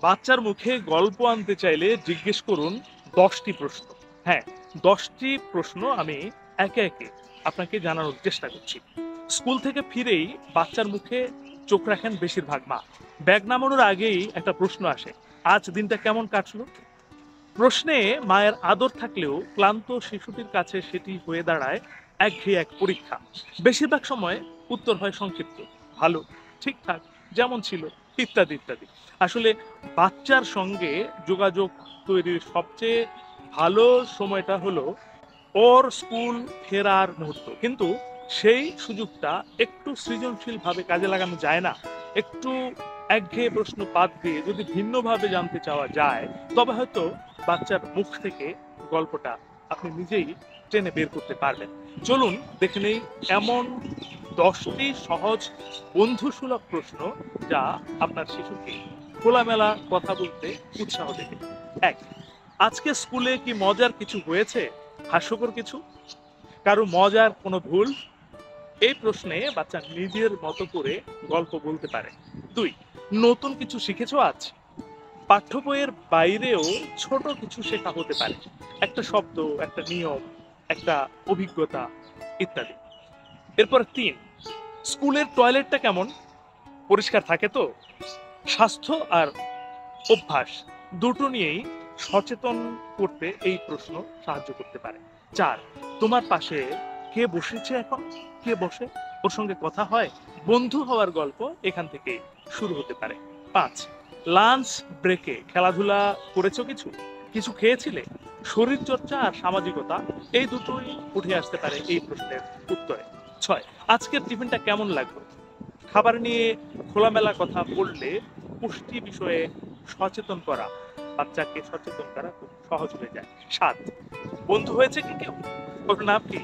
বাচ্চার মুখে গল্প আনতে চাইলে জিজ্ঞেস করুন 10টি প্রশ্ন। হ্যাঁ, 10টি প্রশ্ন আমি একে একে আপনাকে জানানোর চেষ্টা করছি। স্কুল থেকে ফিরেই বাচ্চার মুখে চোখ রাখেন বেশিরভাগ মা। ব্যাগ নামানোর আগেই একটা প্রশ্ন আসে, আজ দিনটা কেমন কাটলো? প্রশ্নে মায়ের আদর থাকলেও ক্লান্ত শিশুটির কাছে সেটি হয়ে দাঁড়ায় একঘেয়ে এক পরীক্ষা। বেশিরভাগ সময় উত্তর হয় সংক্ষিপ্ত, ভালো, ঠিকঠাক, যেমন ছিল, ইত্যাদি ইত্যাদি। আসলে বাচ্চার সঙ্গে যোগাযোগ তৈরির সবচেয়ে ভালো সময়টা হলো ওর স্কুল ফেরার মুহূর্ত। কিন্তু সেই সুযোগটা একটু সৃজনশীল ভাবে কাজে লাগানো যায় না? একটু একঘেয়ে প্রশ্ন বাদ দিয়ে যদি ভিন্নভাবে জানতে চাওয়া যায়, তবে হয়তো বাচ্চার মুখ থেকে গল্পটা আপনি নিজেই টেনে বের করতে পারবেন। চলুন দেখে নেই এমন 10টি সহজ বন্ধুসুলভ প্রশ্ন যা আপনার শিশুকে খোলামেলা কথা বলতে উৎসাহ দেবে। 1, আজকে স্কুলে কি মজার কিছু হয়েছে? হাস্যকর কিছু? কারো মজার কোনো ভুল? এই প্রশ্নে বাচ্চা নিজের মতো করে গল্প বলতে পারে। 2, নতুন কিছু শিখেছো আজ? পাঠ্য বইয়ের বাইরেও ছোট কিছু শেখা হতে পারে, একটা শব্দ, একটা নিয়ম, একটা অভিজ্ঞতা ইত্যাদি। এরপর 3, স্কুলের টয়লেটটা কেমন? পরিষ্কার থাকে তো? স্বাস্থ্য আর অভ্যাস দুটো নিয়েই সচেতন করতে এই প্রশ্ন সাহায্য করতে পারে। 4, তোমার পাশে কে বসেছে এখন? কে বসে? ওর সঙ্গে কথা হয়? বন্ধু হওয়ার গল্প এখান থেকে শুরু হতে পারে। 5, লাঞ্চ ব্রেকে খেলাধুলা করেছো কিছু? কিছু খেয়েছিলে? শরীর চর্চা আর সামাজিকতা এই দুটোই উঠে আসতে পারে এই প্রশ্নের উত্তরে। 6, আজকের টিফিনটা কেমন লাগলো? খাবার নিয়ে খোলামেলা কথা বললে পুষ্টি বিষয়ে সচেতন করা, বাচ্চাকে সচেতন করা খুব সহজ হয়ে যায়। 7, বন্ধু হয়েছে কি কেউ? ওর নাম কি?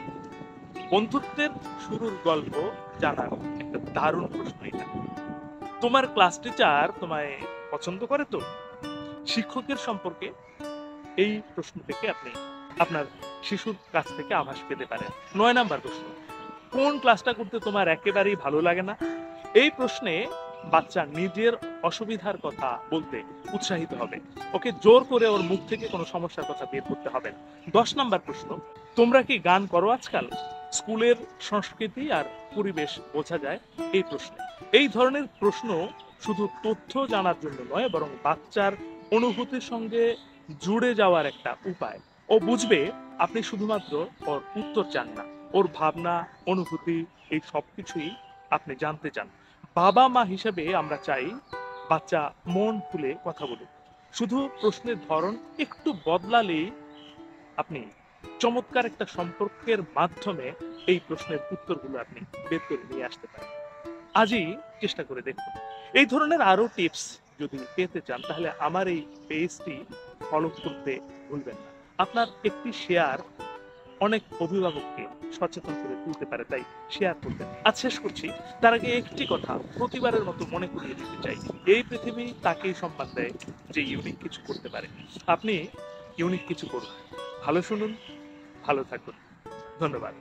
বন্ধুত্বের শুরুর গল্প জানার একটা দারুণ প্রশ্ন এটা। তোমার ক্লাস টিচার তোমায় পছন্দ করে তো? শিক্ষকের সম্পর্কে এই প্রশ্ন থেকে আপনি আপনার শিশুর কাছ থেকে আভাস পেতে পারেন। 9 নাম্বার প্রশ্ন, কোন ক্লাসটা করতে তোমার একেবারেই ভালো লাগে না? এই প্রশ্নে বাচ্চা নিজের অসুবিধার কথা বলতে উৎসাহিত হবে। ওকে জোর করে ওর মুখ থেকে কোনো সমস্যার কথা বের করতে হবে না। 10 নাম্বার প্রশ্ন, তোমরা কি গান করো আজকাল? স্কুলের সংস্কৃতি আর পরিবেশ বোঝা যায় এই প্রশ্নে। এই ধরনের প্রশ্ন শুধু তথ্য জানার জন্য নয়, বরং বাচ্চার অনুভূতির সঙ্গে জুড়ে যাওয়ার একটা উপায়। ও বুঝবে আপনি শুধুমাত্র ওর উত্তর চান না, ওর ভাবনা, অনুভূতি এই সবকিছুই আপনি জানতে চান। বাবা মা হিসেবে আমরা চাই বাচ্চা মন খুলে কথা বলুক। শুধু প্রশ্নের ধরন একটু বদলালেই আপনি চমৎকার একটা সম্পর্কের মাধ্যমে এই প্রশ্নের উত্তরগুলো আপনি বের করে নিয়ে আসতে পারেন। আজই চেষ্টা করে দেখুন। এই ধরনের আরো টিপস যদি পেতে চান তাহলে আমার এই পেজটি ফলো করতে ভুলবেন না। আপনার একটি শেয়ার অনেক অভিভাবককে সচেতন করে তুলতে পারে, তাই শেয়ার করবেন। আজ শেষ করছি, তার আগে একটি কথা প্রতিবারের মতো মনে করিয়ে দিতে চাই, এই পৃথিবী তাকেই সম্মান দেয় যে ইউনিক কিছু করতে পারে। আপনি ইউনিক কিছু করুন, ভালো শুনুন, ভালো থাকুন। ধন্যবাদ।